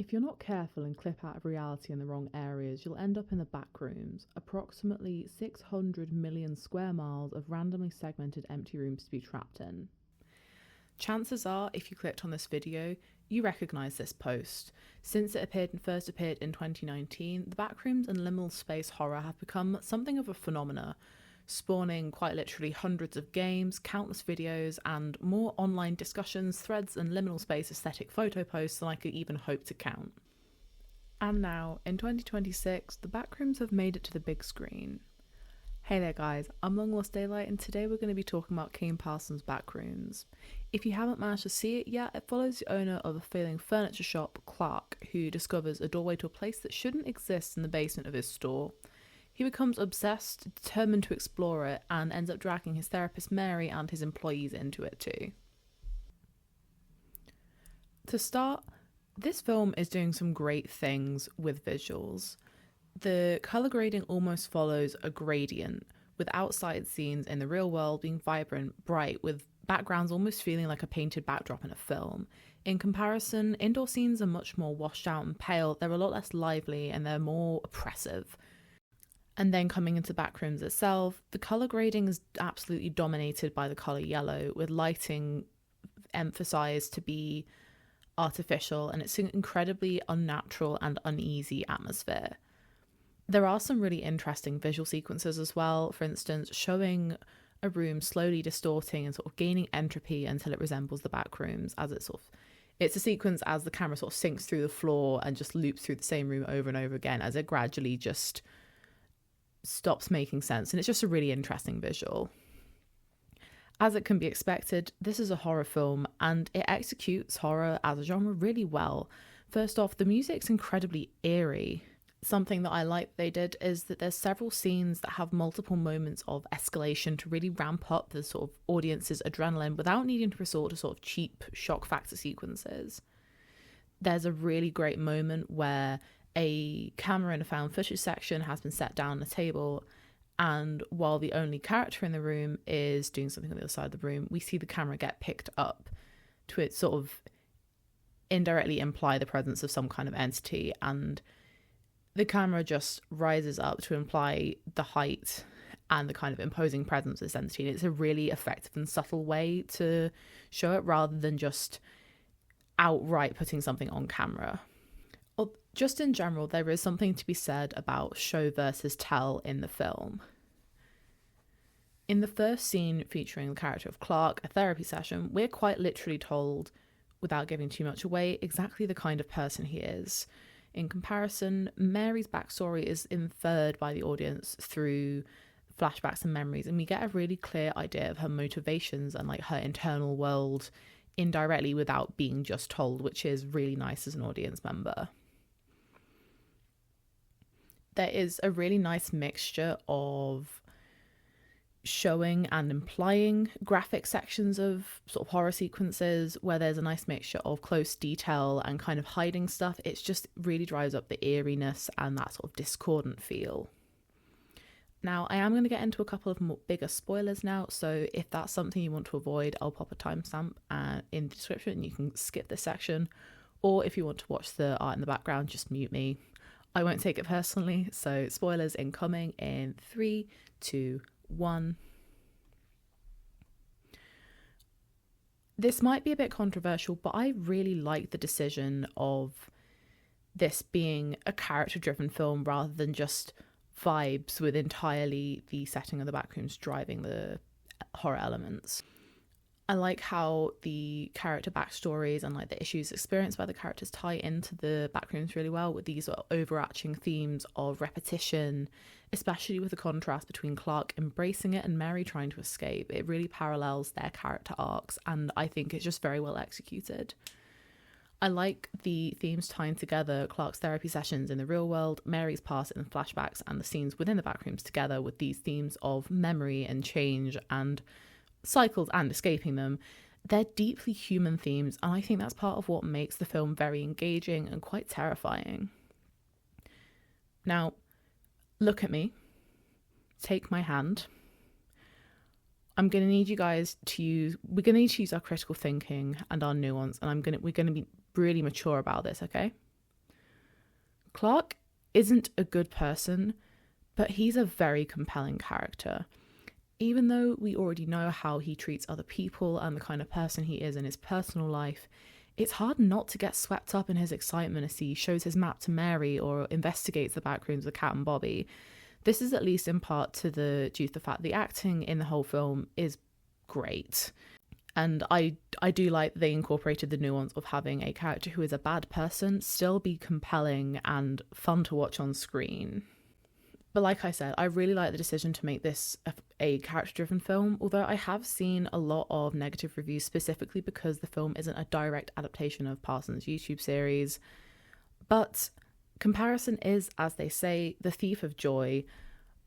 If you're not careful and clip out of reality in the wrong areas, you'll end up in the Backrooms, approximately 600 million square miles of randomly segmented empty rooms to be trapped in. Chances are, if you clicked on this video, you recognise this post. Since it first appeared in 2019, the Backrooms and liminal space horror have become something of a phenomena, spawning quite literally hundreds of games, countless videos, and more online discussions, threads, and liminal space aesthetic photo posts than I could even hope to count. And now, in 2026, the Backrooms have made it to the big screen. Hey there guys, I'm Long Lost Daylight, and today we're going to be talking about Kane Parsons' Backrooms. If you haven't managed to see it yet, it follows the owner of a failing furniture shop, Clark, who discovers a doorway to a place that shouldn't exist in the basement of his store. He becomes obsessed, determined to explore it, and ends up dragging his therapist Mary and his employees into it too. To start, this film is doing some great things with visuals. The colour grading almost follows a gradient, with outside scenes in the real world being vibrant, bright, with backgrounds almost feeling like a painted backdrop in a film. In comparison, indoor scenes are much more washed out and pale, they're a lot less lively, and they're more oppressive. And then coming into Backrooms itself, the colour grading is absolutely dominated by the colour yellow, with lighting emphasised to be artificial, and it's an incredibly unnatural and uneasy atmosphere. There are some really interesting visual sequences as well, for instance, showing a room slowly distorting and sort of gaining entropy until it resembles the Backrooms, as it's a sequence as the camera sort of sinks through the floor and just loops through the same room over and over again as it gradually just stops making sense, and it's just a really interesting visual. As it can be expected, this is a horror film and it executes horror as a genre really well. First off, the music's incredibly eerie. Something that I like they did is that there's several scenes that have multiple moments of escalation to really ramp up the sort of audience's adrenaline without needing to resort to sort of cheap shock factor sequences. There's a really great moment where a camera in a found footage section has been set down on a table, and while the only character in the room is doing something on the other side of the room, we see the camera get picked up to it sort of indirectly imply the presence of some kind of entity, and the camera just rises up to imply the height and the kind of imposing presence of this entity. And it's a really effective and subtle way to show it rather than just outright putting something on camera. Just in general, there is something to be said about show versus tell in the film. In the first scene featuring the character of Clark, a therapy session, we're quite literally told, without giving too much away, exactly the kind of person he is. In comparison, Mary's backstory is inferred by the audience through flashbacks and memories, and we get a really clear idea of her motivations and like her internal world indirectly without being just told, which is really nice as an audience member. There is a really nice mixture of showing and implying graphic sections of sort of horror sequences where there's a nice mixture of close detail and kind of hiding stuff. It just really drives up the eeriness and that sort of discordant feel. Now, I am going to get into a couple of more bigger spoilers now, so if that's something you want to avoid, I'll pop a timestamp in the description and you can skip this section. Or if you want to watch the art in the background, just mute me. I won't take it personally, so spoilers incoming in 3, 2, 1. This might be a bit controversial, but I really like the decision of this being a character-driven film rather than just vibes, with entirely the setting of the Backrooms driving the horror elements. I like how the character backstories and like the issues experienced by the characters tie into the Backrooms really well, with these sort of overarching themes of repetition, especially with the contrast between Clark embracing it and Mary trying to escape. It really parallels their character arcs, and I think it's just very well executed. I like the themes tying together Clark's therapy sessions in the real world, Mary's past in the flashbacks, and the scenes within the Backrooms together with these themes of memory and change and cycles and escaping them. They're deeply human themes, and I think that's part of what makes the film very engaging and quite terrifying. Now, look at me. Take my hand. I'm going to need you guys to we're going to need to use our critical thinking and our nuance, and we're going to be really mature about this, okay? Clark isn't a good person, but he's a very compelling character. Even though we already know how he treats other people and the kind of person he is in his personal life, it's hard not to get swept up in his excitement as he shows his map to Mary or investigates the backrooms with Kat and Bobby. This is at least in part due to the fact the acting in the whole film is great. And I do like that they incorporated the nuance of having a character who is a bad person still be compelling and fun to watch on screen. But like I said, I really like the decision to make this a character-driven film, although I have seen a lot of negative reviews specifically because the film isn't a direct adaptation of Parsons' YouTube series. But comparison is, as they say, the thief of joy.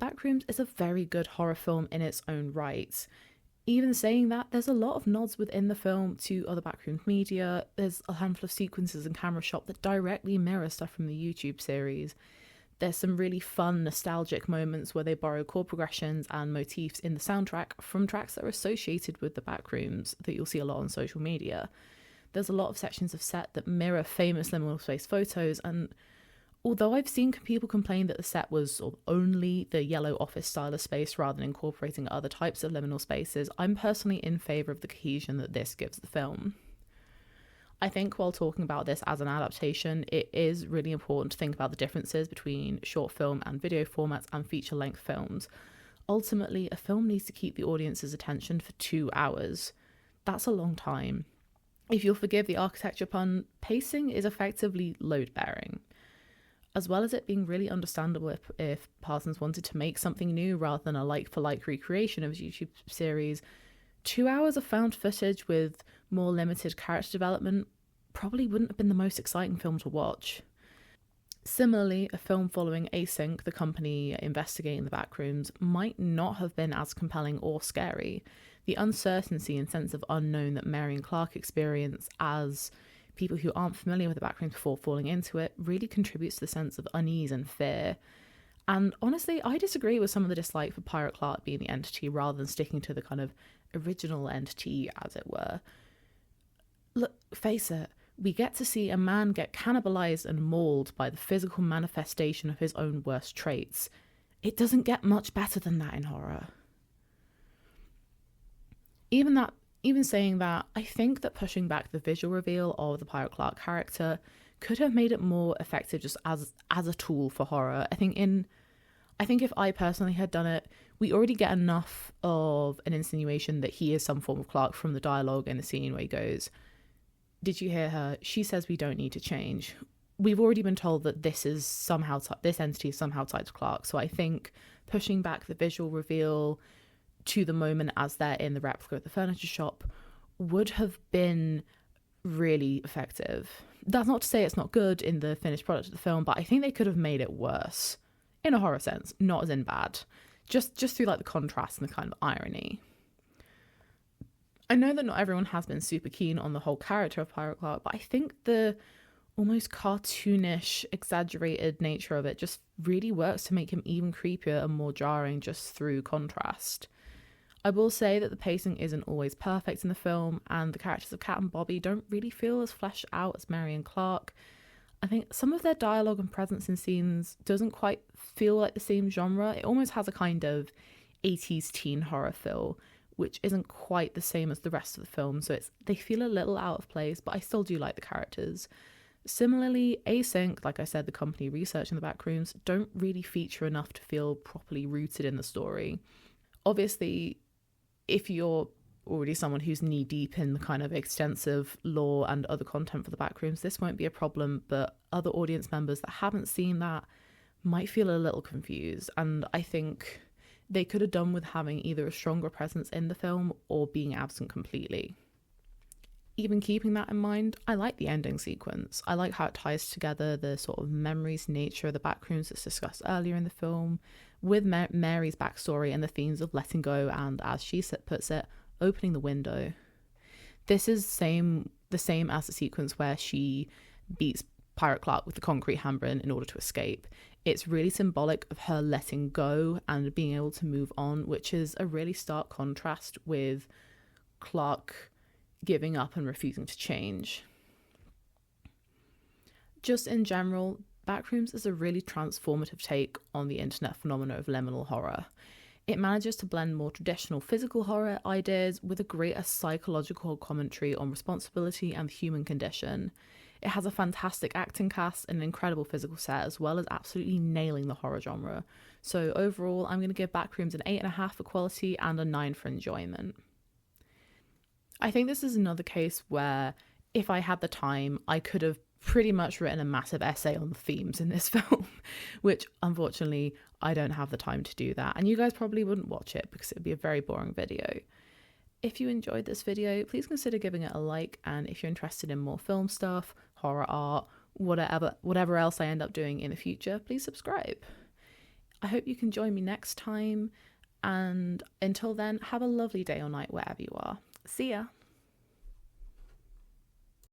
Backrooms is a very good horror film in its own right. Even saying that, there's a lot of nods within the film to other Backrooms media. There's a handful of sequences and camera shot that directly mirror stuff from the YouTube series. There's some really fun, nostalgic moments where they borrow chord progressions and motifs in the soundtrack from tracks that are associated with the Backrooms that you'll see a lot on social media. There's a lot of sections of set that mirror famous liminal space photos, and although I've seen people complain that the set was sort of only the yellow office style of space rather than incorporating other types of liminal spaces, I'm personally in favour of the cohesion that this gives the film. I think while talking about this as an adaptation, it is really important to think about the differences between short film and video formats and feature-length films. Ultimately, a film needs to keep the audience's attention for 2 hours. That's a long time. If you'll forgive the architecture pun, pacing is effectively load-bearing. As well as it being really understandable if Parsons wanted to make something new rather than a like-for-like recreation of his YouTube series, 2 hours of found footage with more limited character development probably wouldn't have been the most exciting film to watch. Similarly, a film following Async, the company investigating the backrooms, might not have been as compelling or scary. The uncertainty and sense of unknown that Mary and Clark experience as people who aren't familiar with the backrooms before falling into it really contributes to the sense of unease and fear. And honestly, I disagree with some of the dislike for Pirate Clark being the entity rather than sticking to the kind of original entity, as it were. Look, face it, we get to see a man get cannibalized and mauled by the physical manifestation of his own worst traits. It doesn't get much better than that in horror. Even saying that, I think that pushing back the visual reveal of the Pirate Clark character could have made it more effective just as a tool for horror. I think if I personally had done it, we already get enough of an insinuation that he is some form of Clark from the dialogue in the scene where he goes, "Did you hear her? She says we don't need to change." We've already been told that this entity is somehow tied to Clark. So I think pushing back the visual reveal to the moment as they're in the replica at the furniture shop would have been really effective. That's not to say it's not good in the finished product of the film, but I think they could have made it worse in a horror sense, not as in bad, just through like the contrast and the kind of irony. I know that not everyone has been super keen on the whole character of Pirate Clark, but I think the almost cartoonish, exaggerated nature of it just really works to make him even creepier and more jarring just through contrast. I will say that the pacing isn't always perfect in the film, and the characters of Kat and Bobby don't really feel as fleshed out as Mary and Clark. I think some of their dialogue and presence in scenes doesn't quite feel like the same genre. It almost has a kind of 80s teen horror feel, which isn't quite the same as the rest of the film, so they feel a little out of place, but I still do like the characters. Similarly, Async, like I said, the company researching the backrooms, don't really feature enough to feel properly rooted in the story. Obviously, if you're already someone who's knee-deep in the kind of extensive lore and other content for the backrooms, this won't be a problem, but other audience members that haven't seen that might feel a little confused, and I think they could have done with having either a stronger presence in the film or being absent completely. Even keeping that in mind, I like the ending sequence. I like how it ties together the sort of memories nature of the backrooms that's discussed earlier in the film with Mary's backstory and the themes of letting go and, as she puts it, opening the window. This is the same as the sequence where she beats Pirate Clark with the concrete handprint in order to escape. It's really symbolic of her letting go and being able to move on, which is a really stark contrast with Clark giving up and refusing to change. Just in general, Backrooms is a really transformative take on the internet phenomenon of liminal horror. It manages to blend more traditional physical horror ideas with a greater psychological commentary on responsibility and the human condition. It has a fantastic acting cast and an incredible physical set, as well as absolutely nailing the horror genre. So overall, I'm going to give Backrooms an 8.5 for quality and a 9 for enjoyment. I think this is another case where, if I had the time, I could have pretty much written a massive essay on the themes in this film, which unfortunately I don't have the time to do that, and you guys probably wouldn't watch it because it would be a very boring video. If you enjoyed this video, please consider giving it a like, and if you're interested in more film stuff, horror art, whatever else I end up doing in the future, please subscribe. I hope you can join me next time, and until then, have a lovely day or night wherever you are. See ya!